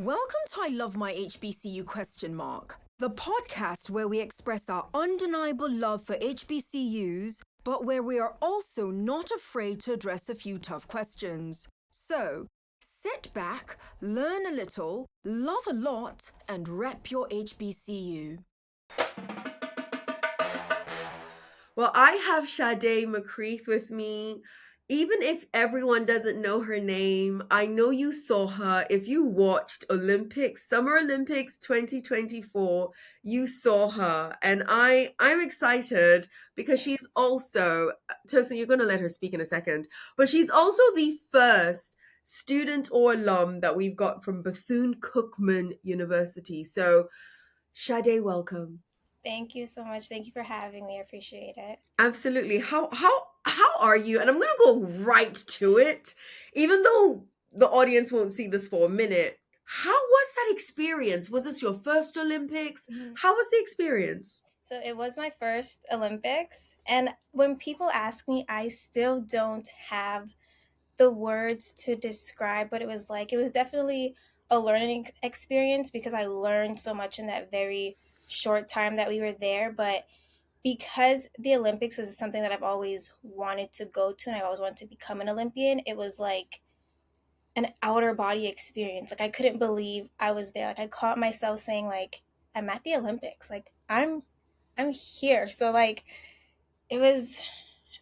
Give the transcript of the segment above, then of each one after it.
Welcome to I Love My HBCU ? The podcast where we express our undeniable love for HBCUs, but where we are also not afraid to address a few tough questions. So, sit back, learn a little, love a lot, and rep your HBCU. Well, I have Sadé McCreath with me. Even if everyone doesn't know her name, I know you saw her. If you watched Summer Olympics 2024, you saw her. And I'm excited because she's also, Tosin, you're going to let her speak in a second, but she's also the first student or alum that we've got from Bethune-Cookman University. So, Sadé, welcome. Thank you so much. Thank you for having me. I appreciate it. Absolutely. How are you? And I'm gonna go right to it, even though the audience won't see this for a minute. How was that experience? Was this your first Olympics? How was the experience? So it was my first Olympics, and when people ask me, I still don't have the words to describe what it was like. It was definitely a learning experience because I learned so much in that very short time that we were there, but because the Olympics was something that I've always wanted to go to and I always wanted to become an Olympian, it was like an outer body experience. Like I couldn't believe I was there. Like I caught myself saying like I'm at the Olympics. Like I'm here. So like it was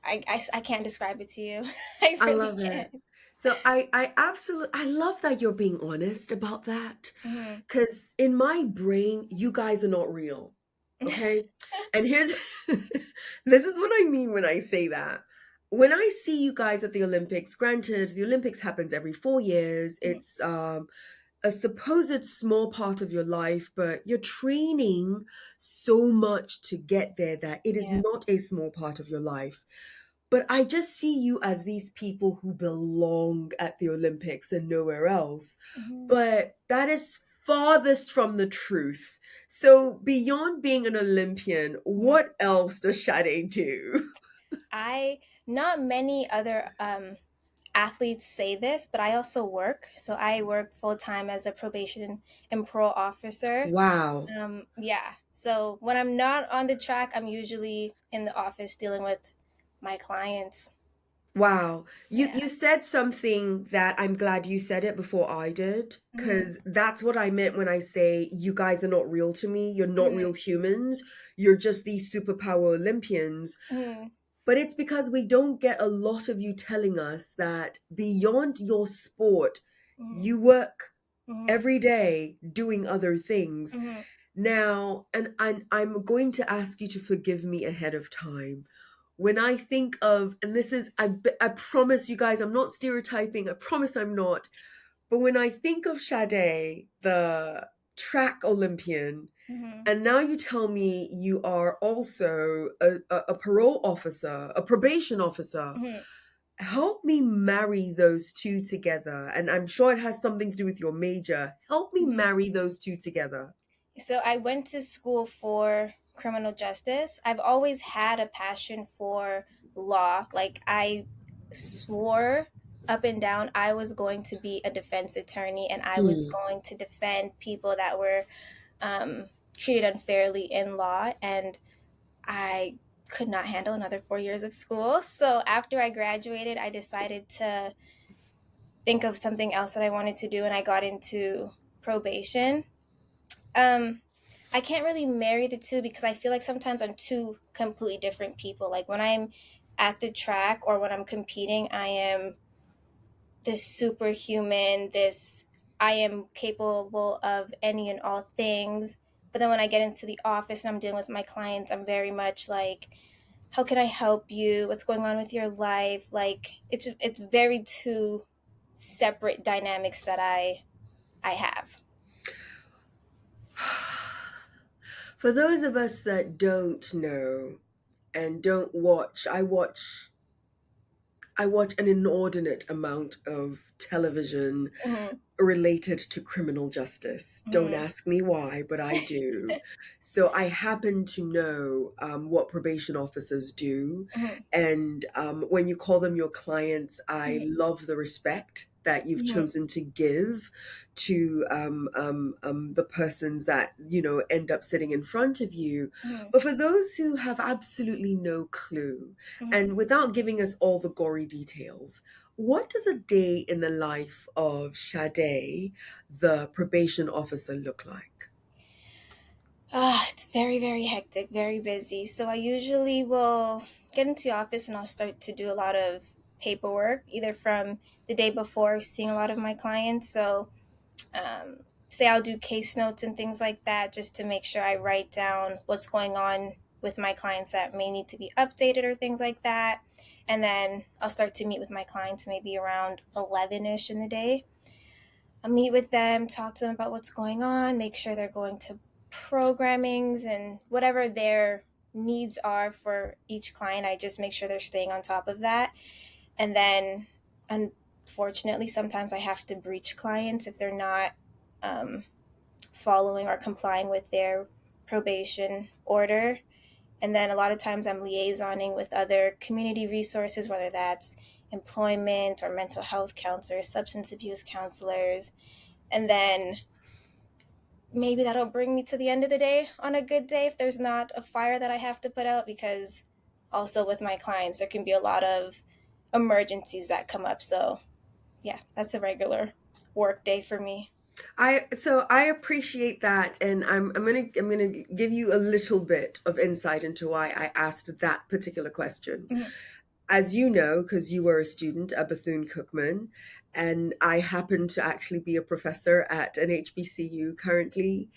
I can't describe it to you. I I really love it. can't. So I absolutely I love that you're being honest about that. Mm-hmm. Because in my brain, you guys are not real. Okay? And here's this is what I mean when I say that. When I see you guys at the Olympics, granted, the Olympics happens every 4 years. It's a supposed small part of your life, but you're training so much to get there that it is Yeah. not a small part of your life. But I just see you as these people who belong at the Olympics and nowhere else. Mm-hmm. But that is farthest from the truth. So beyond being an Olympian, what else does Sade do? Not many other athletes say this, but I also work. So I work full time as a probation and parole officer. Wow. Yeah. So when I'm not on the track, I'm usually in the office dealing with my clients. Wow. You Yeah. you said something that I'm glad you said it before I did, Mm-hmm. because that's what I meant when I say you guys are not real to me. You're not Mm-hmm. real humans. You're just these superpower Olympians. Mm-hmm. But it's because we don't get a lot of you telling us that beyond your sport, you work Mm-hmm. every day doing other things. Mm-hmm. Now, and I'm going to ask you to forgive me ahead of time. When I think of, and this is, I promise you guys, I'm not stereotyping, I promise I'm not. But when I think of Sade, the track Olympian, Mm-hmm. and now you tell me you are also a parole officer, a probation officer. Mm-hmm. Help me marry those two together. And I'm sure it has something to do with your major. Help me Mm-hmm. marry those two together. So I went to school for criminal justice. I've always had a passion for law. Like I swore up and down I was going to be a defense attorney and I was Hmm. going to defend people that were um, treated unfairly in law. And I could not handle another 4 years of school. So after I graduated, I decided to think of something else that I wanted to do, and I got into probation. Um, I can't really marry the two because I feel like sometimes I'm two completely different people. Like when I'm at the track or when I'm competing, I am this superhuman, this I am capable of any and all things. But then when I get into the office and I'm dealing with my clients, I'm very much like, how can I help you? What's going on with your life? Like it's very two separate dynamics that I have. For those of us that don't know and don't watch, I watch an inordinate amount of television Mm-hmm. related to criminal justice. Don't Mm-hmm. ask me why, but I do. So I happen to know what probation officers do. Mm-hmm. And when you call them your clients, I love the respect that you've Mm-hmm. chosen to give to the persons that, end up sitting in front of you. Mm-hmm. But for those who have absolutely no clue, Mm-hmm. and without giving us all the gory details, what does a day in the life of Sadé, the probation officer, look like? It's very, very hectic, very busy. So I usually will get into the office and I'll start to do a lot of paperwork, either from the day before, seeing a lot of my clients. So, say I'll do case notes and things like that just to make sure I write down what's going on with my clients that may need to be updated or things like that. And then I'll start to meet with my clients maybe around 11 ish in the day. I'll meet with them, talk to them about what's going on, make sure they're going to programmings and whatever their needs are for each client. I just make sure they're staying on top of that. And then, unfortunately, sometimes I have to breach clients if they're not following or complying with their probation order. And then a lot of times I'm liaisoning with other community resources, whether that's employment or mental health counselors, substance abuse counselors. And then maybe that'll bring me to the end of the day on a good day if there's not a fire that I have to put out, because also with my clients, there can be a lot of emergencies that come up. So yeah, that's a regular work day for me. I appreciate that, and I'm gonna give you a little bit of insight into why I asked that particular question. Mm-hmm. As you know, because you were a student at Bethune-Cookman, and I happen to actually be a professor at an HBCU currently,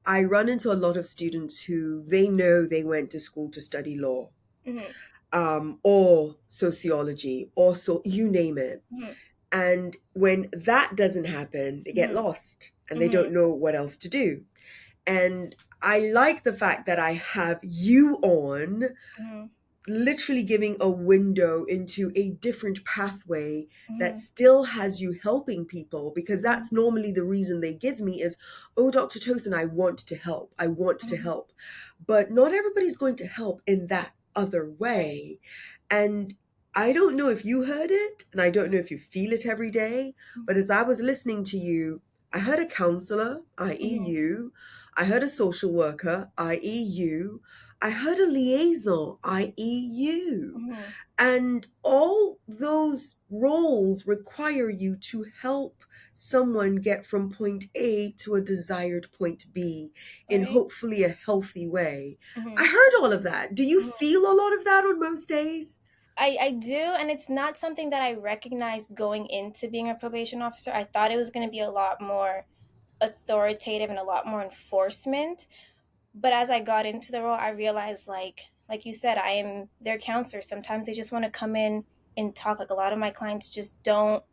I run into a lot of students who they know they went to school to study law, Mm-hmm. or sociology, or so you name it. Mm-hmm. And when that doesn't happen, they get Mm-hmm. lost and they Mm-hmm. don't know what else to do. And I like the fact that I have you on, Mm-hmm. literally giving a window into a different pathway that Mm-hmm. still has you helping people, because Mm-hmm. that's normally the reason they give me is, oh, Dr. Tosin, I want to help. I want to Mm-hmm. help. But not everybody's going to help in that other Right. way. And I don't know if you heard it, and I don't know if you feel it every day, but as I was listening to you, I heard a counselor, i.e., Mm-hmm. you. I heard a social worker, i.e., you. I heard a liaison, i.e., you. Mm-hmm. And all those roles require you to help someone get from point A to a desired point B in Right. hopefully a healthy way. Mm-hmm. I heard all of that. Do you Mm-hmm. feel a lot of that on most days? I do, and it's not something that I recognized going into being a probation officer. I thought it was going to be a lot more authoritative and a lot more enforcement. But as I got into the role, I realized, like you said, I am their counselor. Sometimes they just want to come in and talk. Like, a lot of my clients just don't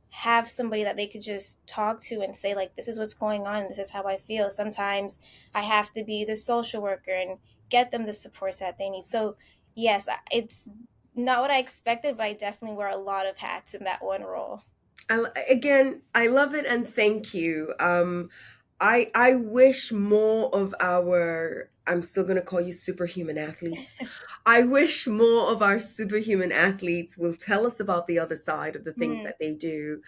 have somebody that they could just talk to and say, like, this is what's going on and this is how I feel. Sometimes I have to be the social worker and get them the supports that they need. So yes, it's not what I expected, but I definitely wear a lot of hats in that one role. Again, I love it and thank you. I wish more of our, I'm still going to call you superhuman athletes. I wish more of our superhuman athletes will tell us about the other side of the things Mm-hmm. that they do,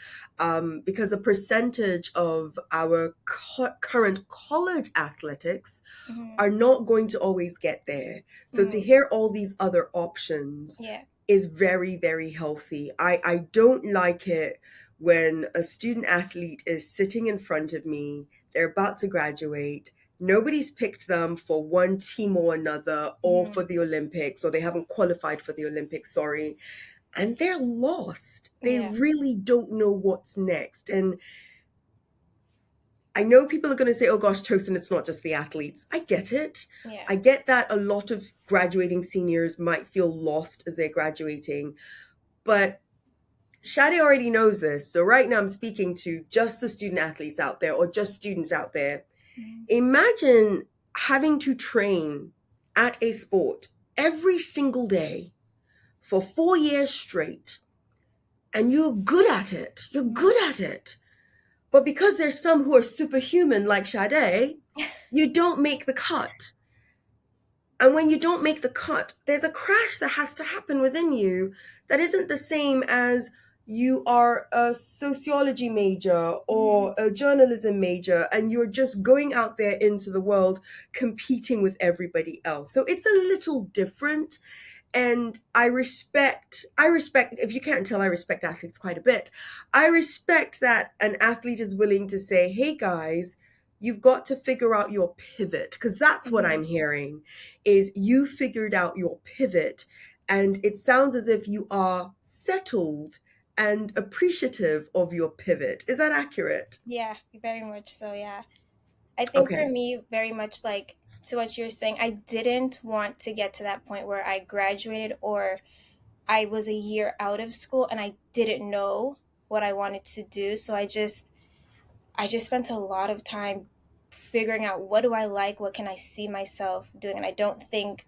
because a percentage of our current college athletics Mm-hmm. are not going to always get there. So to Mm-hmm. hear all these other options Yeah. is very, very healthy. I don't like it when a student athlete is sitting in front of me, they're about to graduate, nobody's picked them for one team or another or Mm-hmm. for the Olympics, or they haven't qualified for the Olympics, sorry, and they're lost. They Yeah. really don't know what's next. And I know people are going to say, oh gosh, Tosin, it's not just the athletes. I get it. Yeah. I get that a lot of graduating seniors might feel lost as they're graduating, but Shadi already knows this. So right now I'm speaking to just the student athletes out there, or just students out there. Mm-hmm. Imagine having to train at a sport every single day for 4 years straight, and you're good at it. You're Mm-hmm. good at it. But because there's some who are superhuman like Sade, you don't make the cut. And when you don't make the cut, there's a crash that has to happen within you that isn't the same as you are a sociology major or a journalism major and you're just going out there into the world competing with everybody else. So it's a little different. And I respect, if you can't tell, I respect athletes quite a bit. I respect that an athlete is willing to say, hey guys, you've got to figure out your pivot, because that's what I'm hearing is you figured out your pivot, and it sounds as if you are settled and appreciative of your pivot. Is that accurate? Yeah, very much so. Yeah. I think for Okay. me, very much like to what you're saying, I didn't want to get to that point where I graduated or I was a year out of school and I didn't know what I wanted to do. So I just spent a lot of time figuring out what do I like, what can I see myself doing. And I don't think,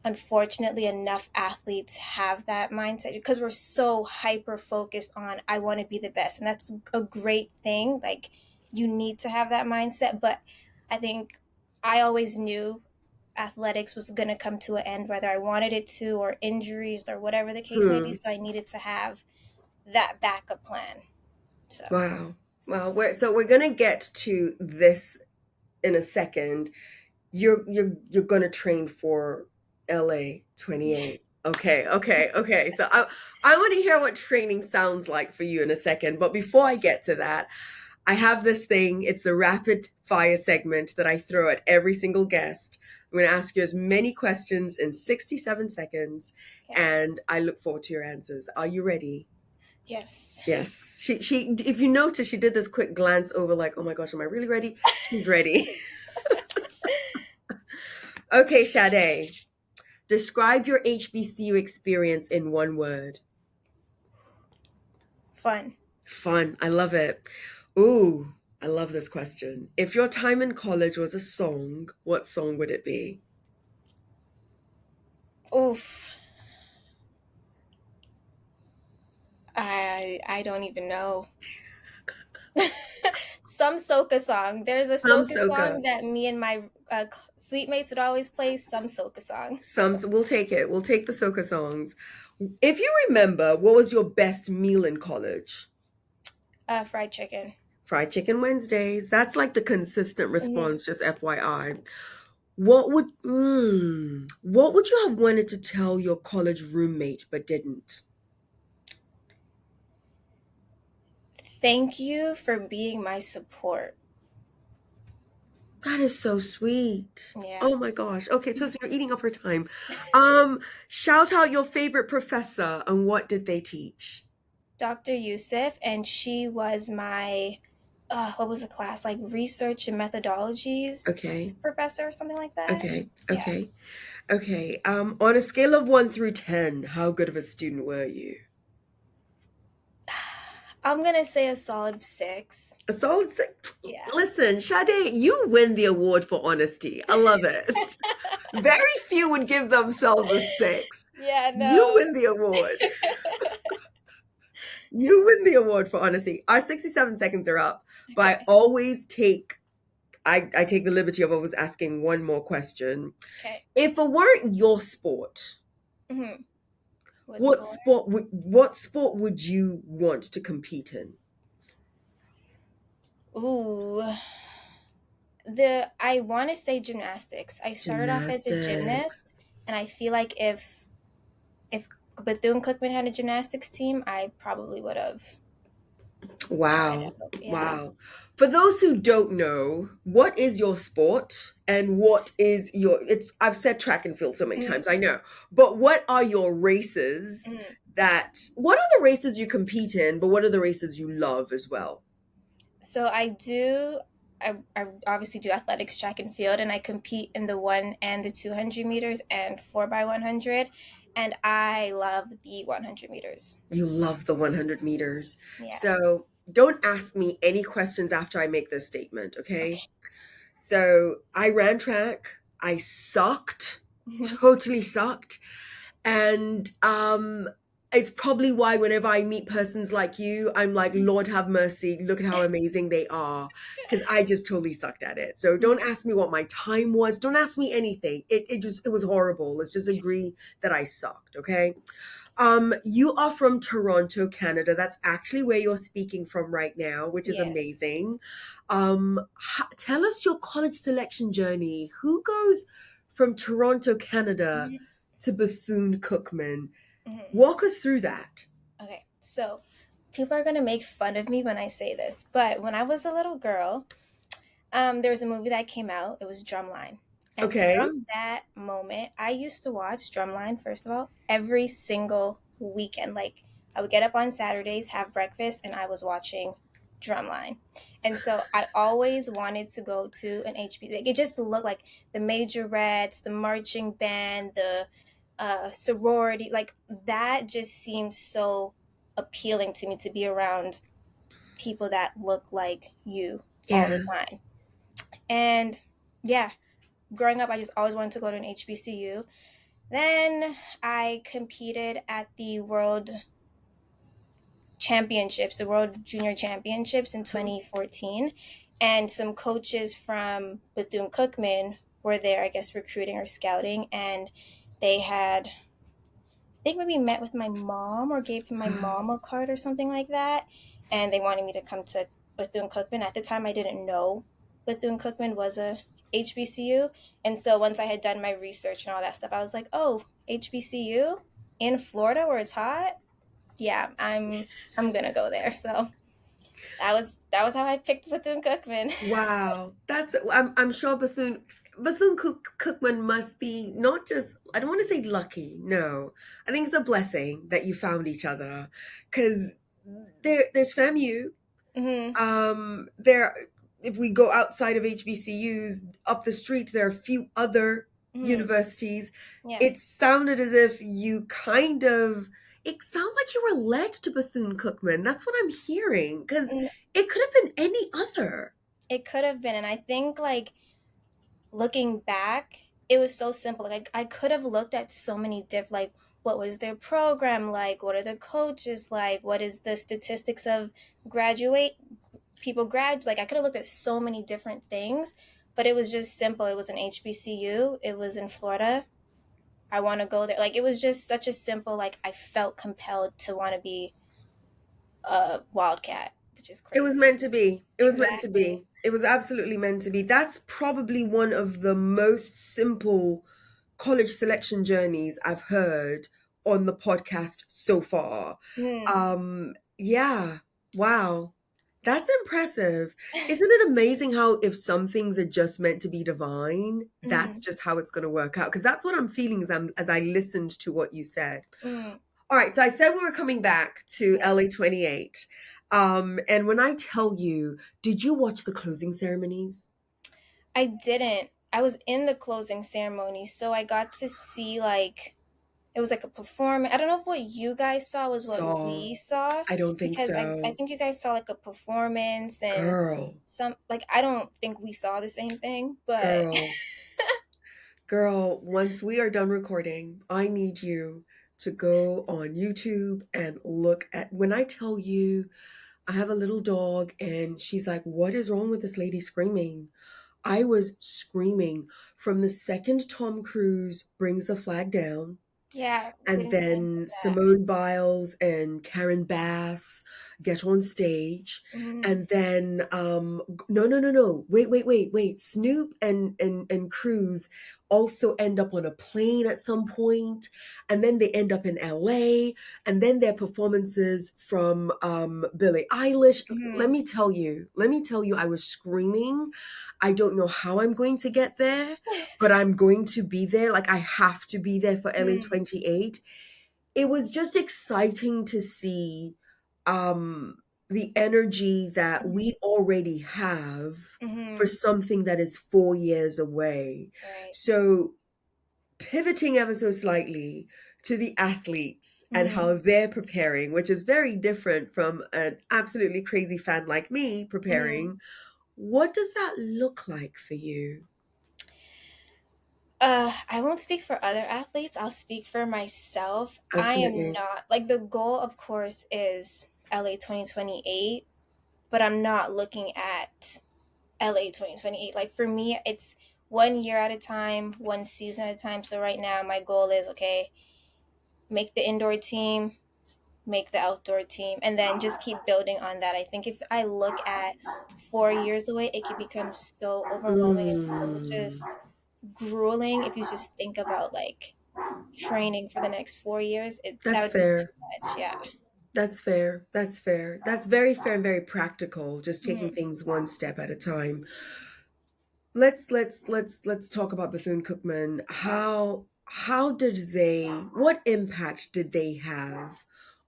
unfortunately, enough athletes have that mindset because we're so hyper focused on I want to be the best. And that's a great thing. Like, you need to have that mindset. But I think I always knew athletics was going to come to an end, whether I wanted it to, or injuries, or whatever the case may be. Hmm. So I needed to have that backup plan. So, Wow. Well, we're gonna get to this in a second. You're gonna train for LA yeah. 28. Okay, okay, okay. So I want to hear what training sounds like for you in a second. But before I get to that, I have this thing. It's the rapid fire segment that I throw at every single guest. I'm going to ask you as many questions in 67 seconds, Okay. and I look forward to your answers. Are you ready? Yes. Yes. She if you notice, she did this quick glance over like, oh my gosh, am I really ready? She's ready. Okay, Sade, describe your HBCU experience in one word. Fun. Fun. I love it. Ooh, I love this question. If your time in college was a song, what song would it be? Oof. I don't even know. Some soca song. There's a Some soca soca. song that me and my suite mates would always play. Some soca song. Some, we'll take it. We'll take the soca songs. If you remember, what was your best meal in college? Fried chicken. Fried chicken Wednesdays. That's like the consistent Mhm. response, just FYI. What would you have wanted to tell your college roommate but didn't? Thank you for being my support. That is so sweet. Yeah. Oh my gosh. Okay, so you're eating up her time. Shout out your favorite professor and what did they teach? Dr. Yusuf, and she was my, what was the class? Like research and methodologies Okay. professor or something like that. Okay. Yeah. Okay. Okay. On a scale of 1 through 10, how good of a student were you? I'm going to say a solid 6. A solid 6. Yeah. Listen, Sade, you win the award for honesty. I love it. Very few would give themselves a 6. Yeah, You no. win the award. You win the award for honesty. Our 67 seconds are up, but I Okay. always I take the liberty of always asking one more question. Okay. If it weren't your sport, Mm-hmm. what sport would you want to compete in? Ooh. I want to say gymnastics. I started off as a Gymnastics. gymnast, and I feel like if Bethune-Cookman had a gymnastics team, I probably would have tried Wow. out. Yeah. Wow. For those who don't know, what is your sport and what is your it's I've said track and field so many Mm-hmm. times, I know. But what are your races what are the races you compete in, but what are the races you love as well? So I obviously do athletics, track and field, and I compete in the 1 and the 200 meters and 4x100, and I love the 100 meters. You love the 100 meters. Yeah. So don't ask me any questions after I make this statement, okay? Okay. So I ran track. I sucked, totally sucked. And it's probably why whenever I meet persons like you, I'm like, Lord have mercy, look at how amazing they are. Because I just totally sucked at it. So don't ask me what my time was. Don't ask me anything. It was horrible. Let's just agree that I sucked, okay? You are from Toronto, Canada. That's actually where you're speaking from right now, which is Yes. amazing. Tell us your college selection journey. Who goes from Toronto, Canada Mhm. to Bethune-Cookman? Mhm. Walk us through that. Okay, so people are gonna make fun of me when I say this, but when I was a little girl, there was a movie that came out. It was Drumline, and Okay. from that moment, I used to watch Drumline. First of all, every single weekend. Like I would get up on Saturdays, have breakfast, and I was watching Drumline. And so I always wanted to go to an HB. Like it just looked like the majorettes, the marching band, the sorority. Like that just seemed so appealing to me to be around people that look like you all the Yeah. time. And yeah, growing up, I just always wanted to go to an HBCU. Then I competed at the World Championships, the World Junior Championships in Mhm. 2014. And some coaches from Bethune Cookman were there, I guess, recruiting or scouting. And they had, I think, maybe met with my mom or gave my Wow. mom a card or something like that. And they wanted me to come to Bethune Cookman. At the time, I didn't know Bethune Cookman was a HBCU. And so once I had done my research and all that stuff, I was like, oh, HBCU in Florida where it's hot? Yeah, I'm gonna go there. So that was how I picked Bethune Cookman. Wow, I'm sure Bethune Cookman must be not just, I don't want to say lucky, no. I think it's a blessing that you found each other, because there's FAMU. Hmm. There, if we go outside of HBCUs, up the street there are a few other Hmm. universities. Yeah. It sounded as if you kind of, it sounds like you were led to Bethune Cookman. That's what I'm hearing, because Mm, it could have been any other. it could have been, and I think like looking back, it was so simple. Like I could have looked at so many different, like what was their program like? What are the coaches like? What is the statistics of graduate people grad? Like I could have looked at so many different things, but it was just simple. It was an HBCU. It was in Florida. I want to go there. Like it was just such a simple. Like I felt compelled to want to be a wildcat, which is It was crazy. meant to be. It was meant to Exactly. be. It was absolutely meant to be. That's probably one of the most simple college selection journeys I've heard on the podcast so far. Mm. Yeah. Wow. That's impressive. Isn't it amazing how if some things are just meant to be divine, that's Mm. just how it's going to work out? Because that's what I'm feeling as I listened to what you said. Mm. All right, so I said we were coming back to Yeah. LA 28. And when I tell you, did you watch the closing ceremonies? I didn't. I was in the closing ceremony, so I got to see like it was like a performance. I don't know if what you guys saw was what Saw. we saw I don't think because I so. think you guys saw like a performance and Girl, some like I don't think we saw the same thing, but girl, girl, once we are done recording, I need you to go on YouTube and look at, when I tell you, I have a little dog and she's like, what is wrong with this lady screaming? I was screaming from the second Tom Cruise brings the flag down. yeah, And when he did then that. Simone Biles and Karen Bass get on stage. Mm-hmm. And then no. Wait. Snoop and Cruz also end up on a plane at some point, and then they end up in LA, and then their performances from Billie Eilish. Mm-hmm. Let me tell you, I was screaming. I don't know how I'm going to get there, but I'm going to be there. Like I have to be there for LA 28. It was just exciting to see the energy that we already have for Mm-hmm. something that is 4 years away. Right. So pivoting ever so slightly to the athletes and Mm-hmm. how they're preparing, which is very different from an absolutely crazy fan like me Mm-hmm. preparing. What does that look like for you? I won't speak for other athletes. I'll speak for myself. I am Absolutely. not like the goal, of course, is LA 2028, but I'm not looking at LA 2028. Like for me, it's 1 year at a time, one season at a time. So right now, my goal is okay. make the indoor team, make the outdoor team, and then just keep building on that. I think if I look at 4 years away, it can become so overwhelming and so Mm, just grueling if you just think about like training for the next 4 years. That that's would be fair. too much. Yeah. That's fair. That's fair. That's very fair and very practical, just taking Mm-hmm. things one step at a time. Let's talk about Bethune-Cookman. How did they what impact did they have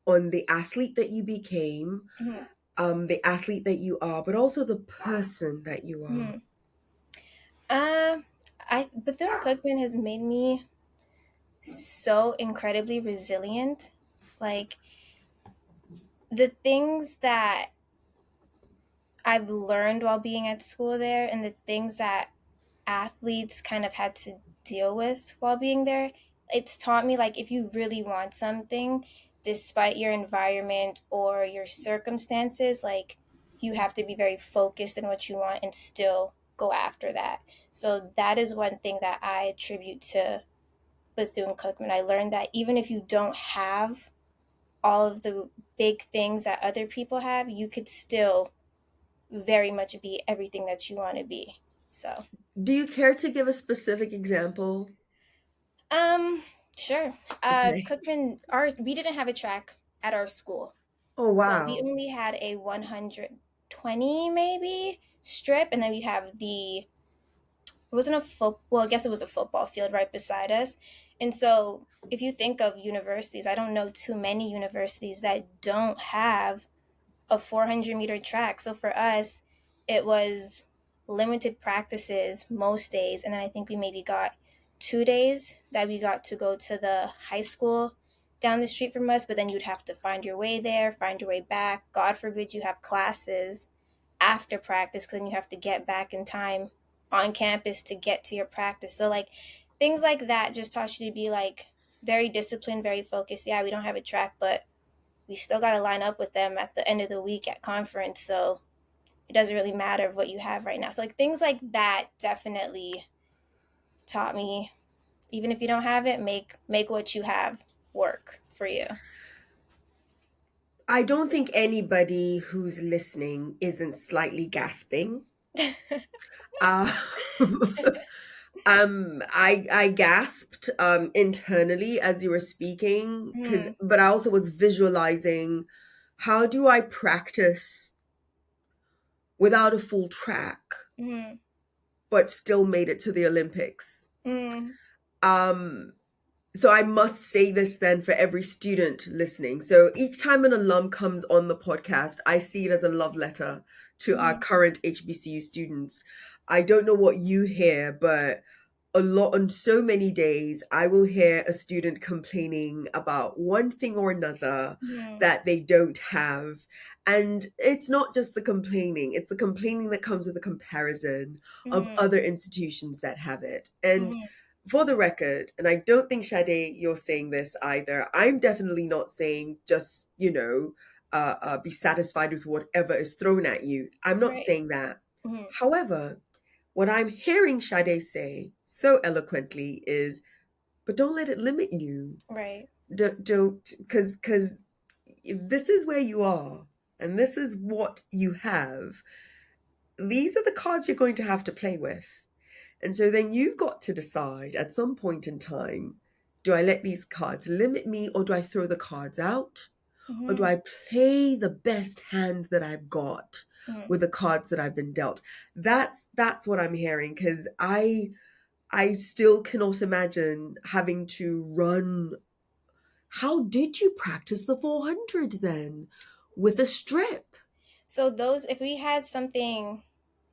on the athlete that you became, Mm-hmm. the athlete that you are, but also the person that you are? Mm-hmm. Uh, Bethune-Cookman has made me so incredibly resilient. Like the things that I've learned while being at school there and the things that athletes kind of had to deal with while being there, it's taught me like if you really want something, despite your environment or your circumstances, like you have to be very focused in what you want and still go after that. So that is one thing that I attribute to Bethune Cookman. I learned that even if you don't have all of the big things that other people have, you could still very much be everything that you want to be. So, Do you care to give a specific example? um, sure. Okay. Cookman, our we didn't have a track at our school, Oh, so we wow. only had a 120 maybe strip, and then we have it wasn't a foot well, I guess it was a football field right beside us. And so if you think of universities, I don't know too many universities that don't have a 400-meter track. So for us, it was limited practices most days. And then I think we maybe got 2 days that we got to go to the high school down the street from us, but then you'd have to find your way there, find your way back. God forbid you have classes after practice because then you have to get back in time on campus to get to your practice. So, like, things like that just taught you to be like very disciplined, very focused. Yeah, we don't have a track, but we still got to line up with them at the end of the week at conference. So it doesn't really matter what you have right now. So like things like that definitely taught me, even if you don't have it, make what you have work for you. I don't think anybody who's listening isn't slightly gasping. Uh, I gasped internally as you were speaking, because Mm, but I also was visualizing how do I practice without a full track, mm, but still made it to the Olympics. mm, Um, so I must say this then for every student listening. So each time an alum comes on the podcast, I see it as a love letter to our mm, current HBCU students. I don't know what you hear, but a lot on so many days I will hear a student complaining about one thing or another mm, that they don't have. And it's not just the complaining, it's the complaining that comes with the comparison of mm, other institutions that have it. And mm, for the record, and I don't think Sade, you're saying this either, I'm definitely not saying just, be satisfied with whatever is thrown at you. I'm not right. saying that. Mm, However, what I'm hearing Sade say so eloquently is, but don't let it limit you. right. Don't, because if this is where you are and this is what you have, these are the cards you're going to have to play with. And so then you've got to decide at some point in time, do I let these cards limit me, or do I throw the cards out? Or do Mm, I play the best hand that I've got mm. with the cards that I've been dealt? That's what I'm hearing, because I still cannot imagine having to run. How did you practice the 400 then with a strip? So those, if we had something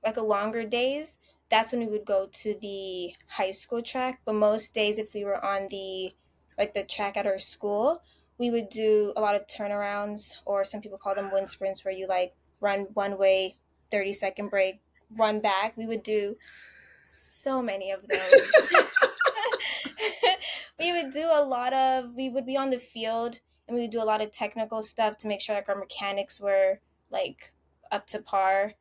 like a longer days, that's when we would go to the high school track. But most days, if we were on the track at our school, we would do a lot of turnarounds, or some people call them wind sprints, where you like run one way, 30-second break, run back. We would do so many of those. We would be on the field and we would do a lot of technical stuff to make sure like our mechanics were like up to par.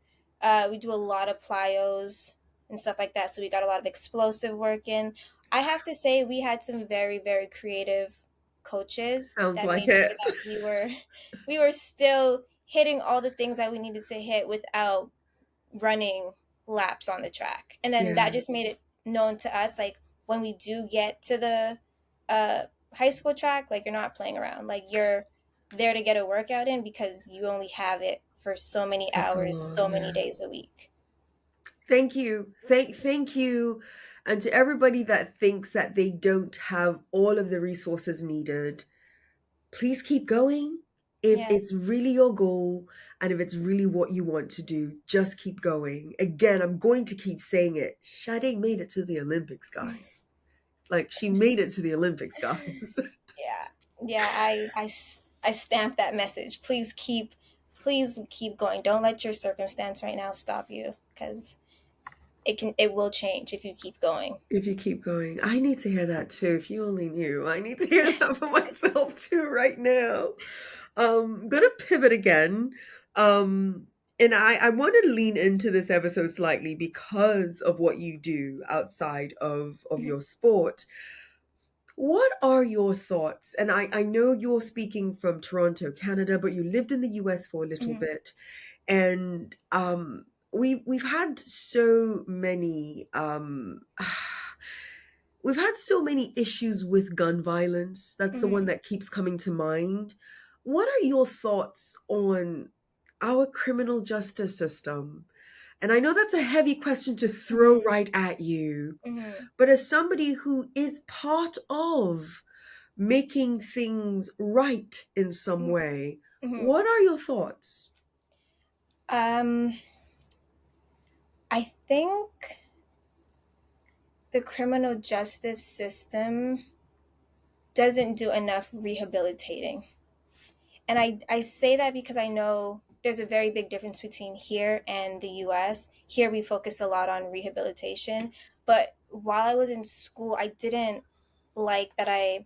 We do a lot of plyos and stuff like that. So we got a lot of explosive work in. I have to say we had some very, very creative coaches Sounds that like made sure it. that we were still hitting all the things that we needed to hit without running laps on the track. And then that Yeah, just made it known to us, like, when we do get to the high school track, like, you're not playing around. Like, you're there to get a workout in because you only have it for so many for so hours, long. so many Yeah. days a week. Thank you. Thank you. And to everybody that thinks that they don't have all of the resources needed, please keep going. If it's Yes. really your goal and if it's really what you want to do, just keep going. Again, I'm going to keep saying it. Sade made it to the Olympics, guys. Like, she made it to the Olympics, guys. Yeah. Yeah, I stamp that message. Please keep going. Don't let your circumstance right now stop you, because it will change if you keep going. If you keep going, I need to hear that too. If you only knew, I need to hear that for myself too right now. Gonna pivot again. And I want to lean into this episode slightly because of what you do outside of Mhm, your sport. What are your thoughts? And I know you're speaking from Toronto, Canada, but you lived in the US for a little mhm, bit. And we've had so many we've had so many issues with gun violence. That's the one mhm, that keeps coming to mind. What are your thoughts on our criminal justice system? And I know that's a heavy question to throw mhm, right at you, mhm, but as somebody who is part of making things right in some mhm, way, mhm. what are your thoughts? Um, I think the criminal justice system doesn't do enough rehabilitating. And I say that because I know there's a very big difference between here and the US. Here we focus a lot on rehabilitation. But while I was in school, I didn't like that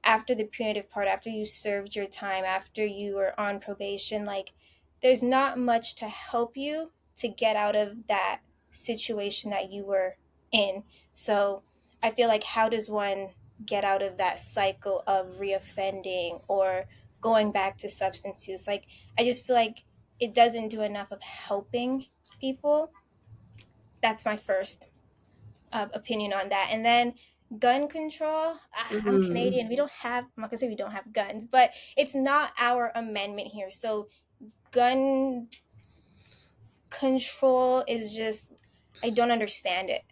after the punitive part, after you served your time, after you were on probation, like, there's not much to help you to get out of that situation that you were in. So I feel like, how does one get out of that cycle of reoffending or going back to substance use? Like, I just feel like it doesn't do enough of helping people. That's my first opinion on that. And then gun control. I'm Mhm. Canadian. We don't have, I'm not gonna say we don't have guns, but it's not our amendment here. So gun control is just, I don't understand it.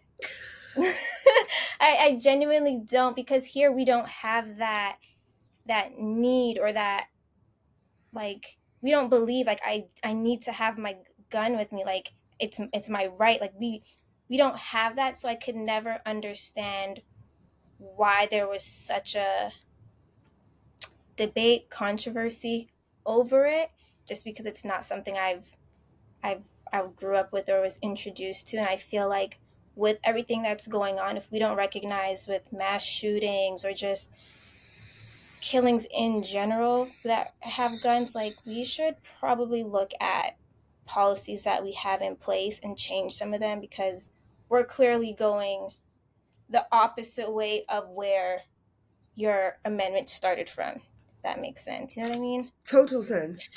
I genuinely don't, because here we don't have that need, or that, like, we don't believe, like, I need to have my gun with me, like, it's my right. Like, we don't have that, so I could never understand why there was such a debate, controversy over it, just because it's not something I've I grew up with or was introduced to. And I feel like, with everything that's going on, if we don't recognize, with mass shootings or just killings in general that have guns, like, we should probably look at policies that we have in place and change some of them, because we're clearly going the opposite way of where your amendment started from. If that makes sense. You know what I mean? Total sense.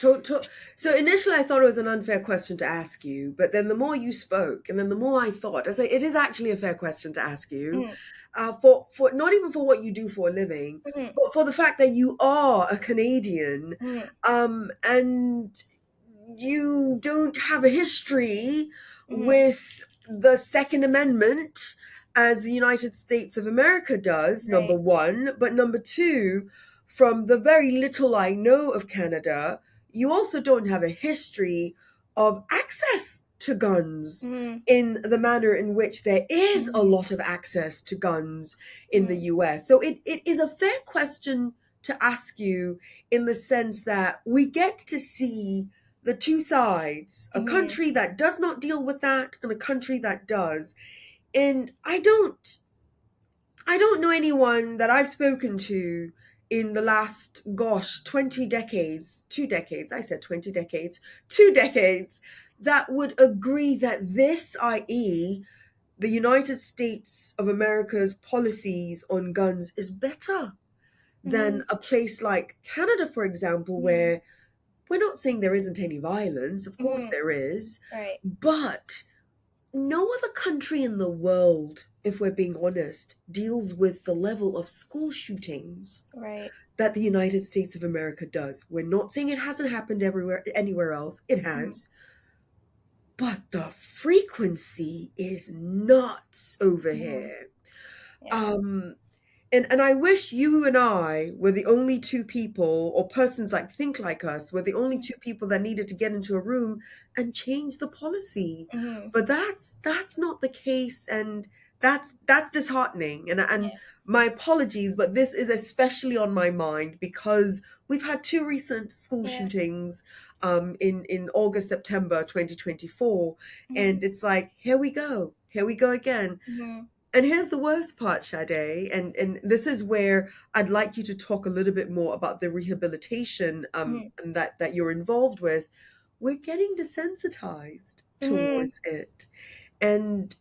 So initially, I thought it was an unfair question to ask you, but then the more you spoke, and then the more I thought, I say it is actually a fair question to ask you, Mm-hmm. for not even for what you do for a living, Mm-hmm. but for the fact that you are a Canadian, Mm-hmm. and you don't have a history Mm-hmm. with the Second Amendment as the United States of America does, number Right. one. But number two, from the very little I know of Canada, you also don't have a history of access to guns Mm-hmm. in the manner in which there is a Mm-hmm. lot of access to guns in the US. So it is a fair question to ask you, in the sense that we get to see the two sides, a Mm-hmm. country that does not deal with that and a country that does. And I don't know anyone that I've spoken to in the last, gosh, 20 decades, 2 decades, I said 20 decades, 2 decades, that would agree that this, i.e., the United States of America's policies on guns, is better than a place like Canada, for example, Mhm. where we're not saying there isn't any violence. Of course Mhm. there is. Right. But no other country in the world, if we're being honest, deals with the level of school shootings Right. that the United States of America does. We're not saying it hasn't happened anywhere else. It Mhm. has. But the frequency is nuts over Mhm. here. Yeah. Um, and I wish you and I were the only two people, or persons like think like us, were the only Mhm. two people that needed to get into a room and change the policy. Mhm. But that's not the case, and that's disheartening. And Yeah. my apologies, but this is especially on my mind because we've had two recent school Yeah. shootings in August, September 2024. Mhm. And it's like, here we go again. Mhm. And here's the worst part, Sade, and this is where I'd like you to talk a little bit more about the rehabilitation Mhm. and that you're involved with. We're getting desensitized Mhm. towards it. And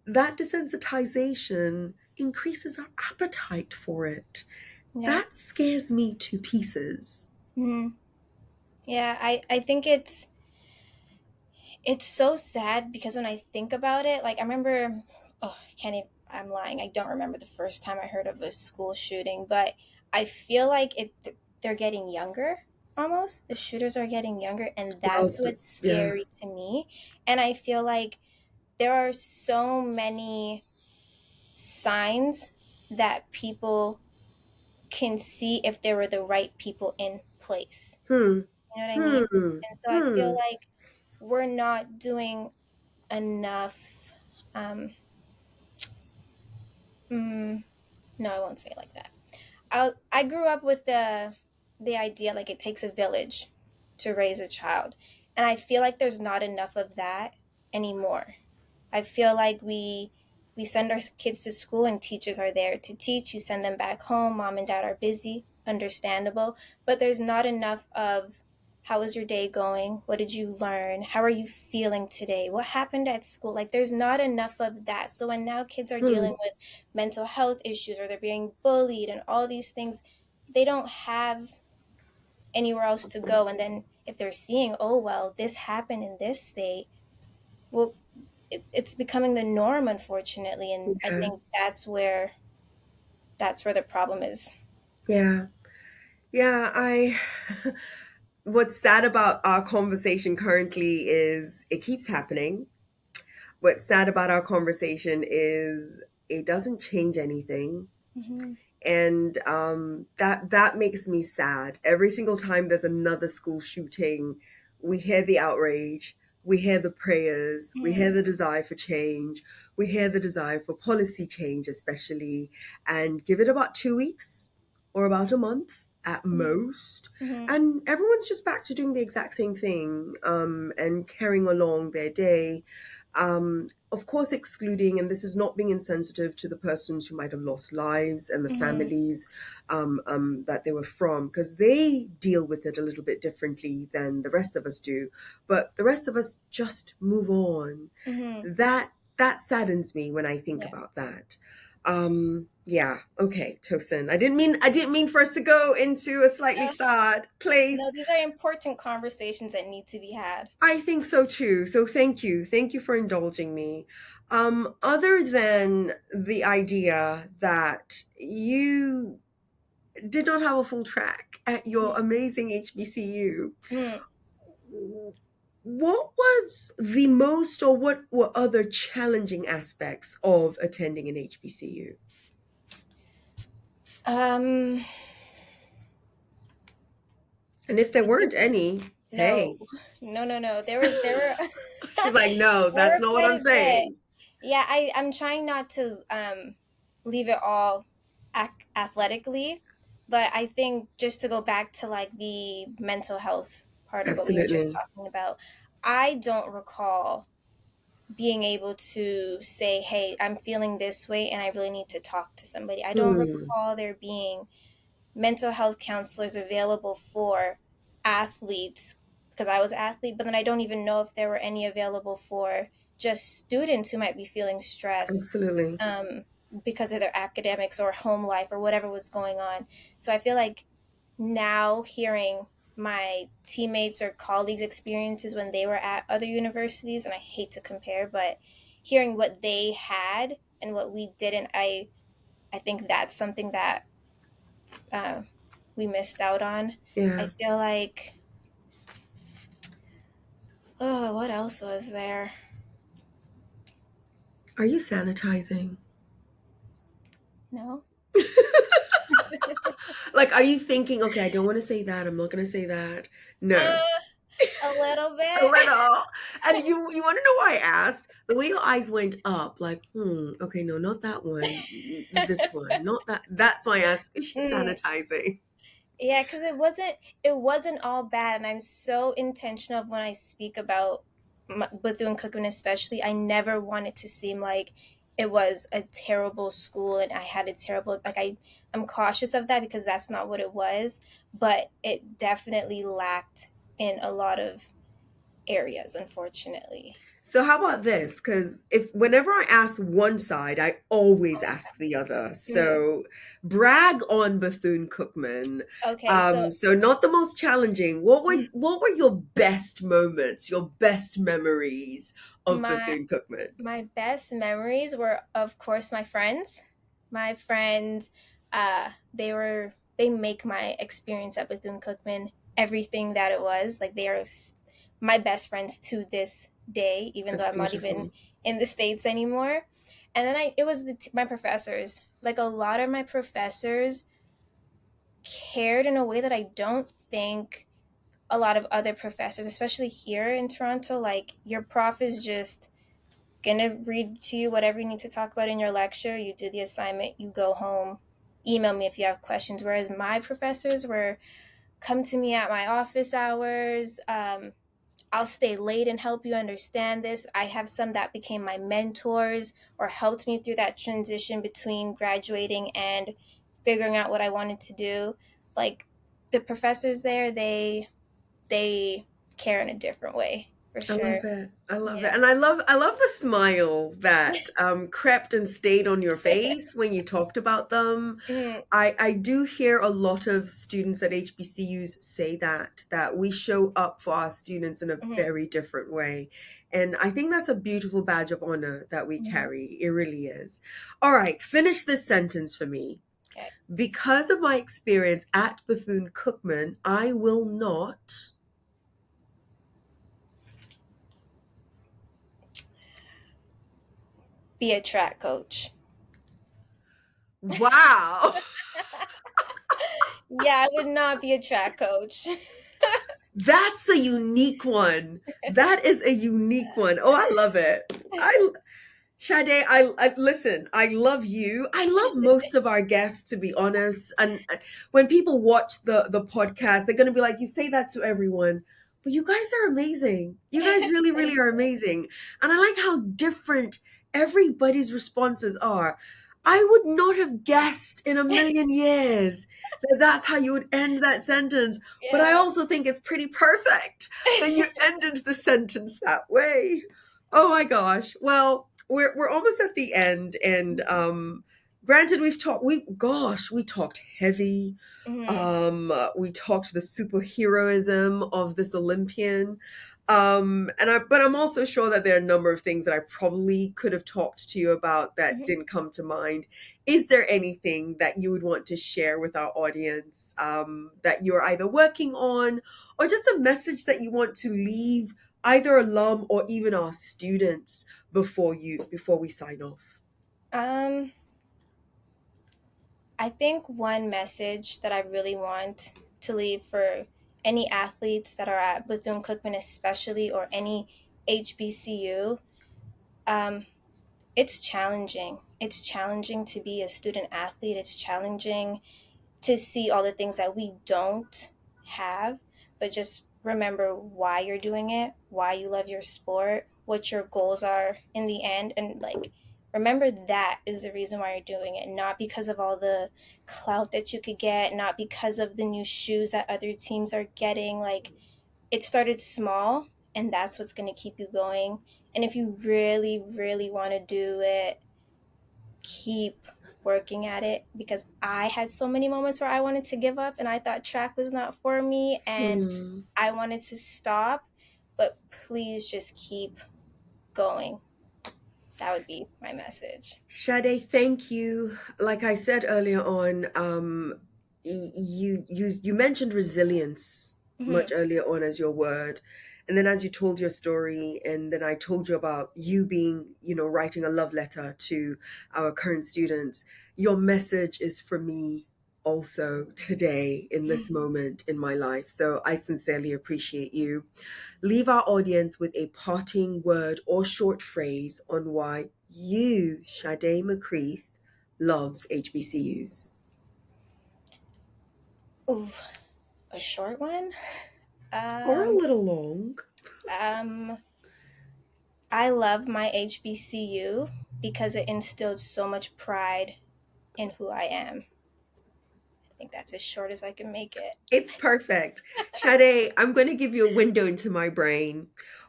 that desensitization increases our appetite for it. Yeah. That scares me to pieces. Mhm. Yeah. I think it's so sad because when I think about it, like I remember, oh, I can't even, I'm lying. I don't remember the first time I heard of a school shooting, but I feel like they're getting younger almost. The shooters are getting younger, and Well, that's what's yeah. scary to me. And I feel like there are so many signs that people can see if there were the right people in place. Hmm. You know what I mean? Hmm. And so I feel Hmm. like we're not doing enough. Um, mm, no, I won't say it like that. I grew up with the idea like it takes a village to raise a child, and I feel like there's not enough of that anymore. I feel like we send our kids to school and teachers are there to teach. You send them back home, mom and dad are busy, understandable, but there's not enough of how was your day going? What did you learn? How are you feeling today? What happened at school? Like there's not enough of that. So when now kids are Hmm. dealing with mental health issues or they're being bullied and all these things, they don't have anywhere else to go. And then if they're seeing, oh well, this happened in this state, well, it's becoming the norm, unfortunately, and I Yeah. think that's where the problem is. Yeah. Yeah. What's sad about our conversation currently is it keeps happening. What's sad about our conversation is it doesn't change anything. Hmm. And that makes me sad. Every single time there's another school shooting, we hear the outrage, we hear the prayers, we hear Hmm. the desire for change, we hear the desire for policy change, especially. And give it about 2 weeks or about a month at most, Hmm. and everyone's just back to doing the exact same thing and carrying along their day. Of course, excluding, and this is not being insensitive to the persons who might have lost lives and the Hmm. families that they were from, because they deal with it a little bit differently than the rest of us do. But the rest of us just move on. Hmm. That saddens me when I think Yeah. about that. Yeah, okay, Tosin. I didn't mean for us to go into a slightly Uh, sad place. no, these are important conversations that need to be had. I think so too. So thank you. Thank you for indulging me. Other than the idea that you did not have a full track at your amazing HBCU, Mm. what was the most or what were other challenging aspects of attending an HBCU? Um, And if there I think weren't any, no, hey. no. There were She's like, no, there that's were not what quite I'm a bit. saying. Yeah, I'm trying not to leave it all athletically, but I think just to go back to like the mental health part of what we were just Absolutely. talking about, I don't recall being able to say, "Hey, I'm feeling this way and I really need to talk to somebody." I don't Hmm. recall there being mental health counselors available for athletes because I was an athlete, but then I don't even know if there were any available for just students who might be feeling stress. Absolutely. because of their academics or home life or whatever was going on. So I feel like now hearing my teammates or colleagues' experiences when they were at other universities, and I hate to compare, but hearing what they had and what we didn't, I think that's something that uh, we missed out on. I Yeah. feel like, oh, what else was there? Are you sanitizing? No. Like, are you thinking, okay, I don't want to say that. I'm not going to say that. No. A little A bit. little. And you want to know why I asked? The way your eyes went up, like, okay, no, not that one. This one, not that. That's why I asked, is she Mm, sanitizing? yeah, because it wasn't all bad, and I'm so intentional of when I speak about Bethune-Cookman, especially. I never want it to seem like it was a terrible school and I had a terrible like I'm cautious of that because that's not what it was, but it definitely lacked in a lot of areas, unfortunately. So how about this? Because if whenever I ask one side, I always ask the other. Mm, So brag on Bethune-Cookman. okay, so So not the most challenging. What were your best moments, your best memories of my Bethune-Cookman? my best memories were, of course, my friends. My friends, they make my experience at Bethune Cookman everything that it was. Like, they are my best friends to this day, even though That's I'm not even beautiful. in the States anymore. And then it was my professors. Like, a lot of my professors cared in a way that I don't think a lot of other professors, especially here in Toronto, like, your prof is just gonna read to you whatever you need to talk about in your lecture. You do the assignment, you go home, email me if you have questions. Whereas my professors were come to me at my office hours. I'll stay late and help you understand this. I have some that became my mentors or helped me through that transition between graduating and figuring out what I wanted to do. Like, the professors there, they care in a different way for I love sure. it. I love it. Yeah. And I love the smile that crept and stayed on your face when you talked about them. Mhm, I do hear a lot of students at HBCUs say that we show up for our students in a mhm, very different way. And I think that's a beautiful badge of honor that we mhm. carry. It really is. All right, finish this sentence for me. Okay. Because of my experience at Bethune-Cookman, I will not. Be a track coach. Wow. Yeah, I would not be a track coach. That's a unique one. That is a unique one. Oh, I love it. I Sade, I listen. I love you. I love most of our guests, to be honest. And when people watch the podcast, they're gonna be like, "You say that to everyone, but you guys are amazing. You guys really, Thank really are amazing." And I like how different everybody's responses are. I would not have guessed in a million years that that's how you would end that sentence. But I Yeah. also think it's pretty perfect that you ended the sentence that way. Oh my gosh. Well, we're almost at the end, and granted, we talked heavy. Mhm, We talked the superheroism of this Olympian. But I'm also sure that there are a number of things that I probably could have talked to you about that mhm. didn't come to mind. Is there anything that you would want to share with our audience, that you're either working on, or just a message that you want to leave either alum or even our students before we sign off? Um, I think one message that I really want to leave for any athletes that are at Bethune Cookman, especially, or any HBCU, um, it's challenging. It's challenging to be a student athlete. It's challenging to see all the things that we don't have, but just remember why you're doing it, why you love your sport, what your goals are in the end, and like, remember that is the reason why you're doing it, not because of all the clout that you could get, not because of the new shoes that other teams are getting. Like, it started small, and that's what's going to keep you going. And if you really, really want to do it, keep working at it, because I had so many moments where I wanted to give up and I thought track was not for me and Hmm. I wanted to stop. But please just keep going. That would be my message. Sade, thank you. Like I said earlier on, you mentioned resilience much Hmm. earlier on as your word, and then as you told your story, and then I told you about you being, writing a love letter to our current students. Your message is for me also today in this moment in my life. So I sincerely appreciate you. Leave our audience with a parting word or short phrase on why you, Sadé McCreath, loves HBCUs. Ooh, a short one. Or a Um, little long. um, I love my HBCU because it instilled so much pride in who I am. I think that's as short as I can make it. It's perfect. Sade, I'm going to give you a window into my brain.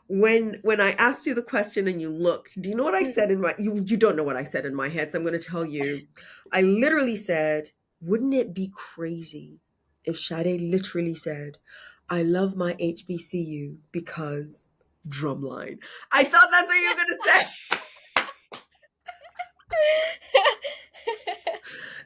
When I asked you the question and you looked, do you know what I said in my you don't know what I said in my head, so I'm going to tell you. I literally said, wouldn't it be crazy if Sade literally said, I love my HBCU because drumline. I thought that's what you were going to say.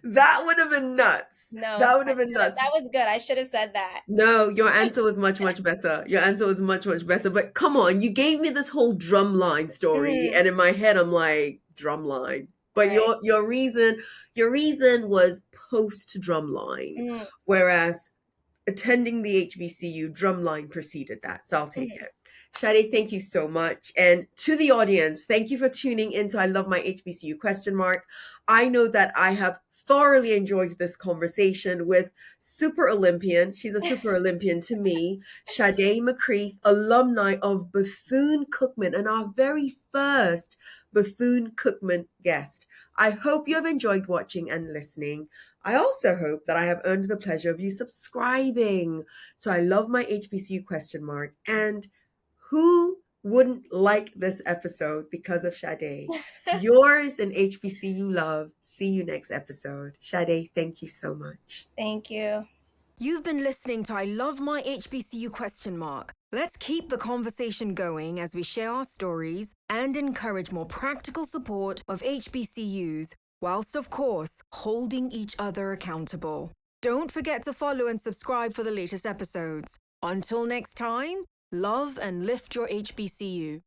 That would have been nuts. No, That would have been nuts. that was good. I should have said that. No, your answer was much, much better. Your answer was much, much better. But come on, you gave me this whole drumline story, Mhm. and in my head, I'm like, drumline. But Right. your reason was post drumline, Mm, whereas attending the HBCU drumline preceded that. So I'll take mhm. it. Shadi, thank you so much. And to the audience, thank you for tuning into I Love My HBCU question mark. I know that I have thoroughly enjoyed this conversation with super Olympian. She's a super Olympian to me, Sadé McCreath, alumni of Bethune-Cookman, and our very first Bethune-Cookman guest. I hope you have enjoyed watching and listening. I also hope that I have earned the pleasure of you subscribing. So I love my HBCU question mark. And who wouldn't like this episode because of Sade? Yours and HBCU love. See you next episode. Sade, thank you so much. Thank you. You've been listening to I Love My HBCU question mark. Let's keep the conversation going as we share our stories and encourage more practical support of HBCUs, whilst of course holding each other accountable. Don't forget to follow and subscribe for the latest episodes. Until next time, love and lift your HBCU.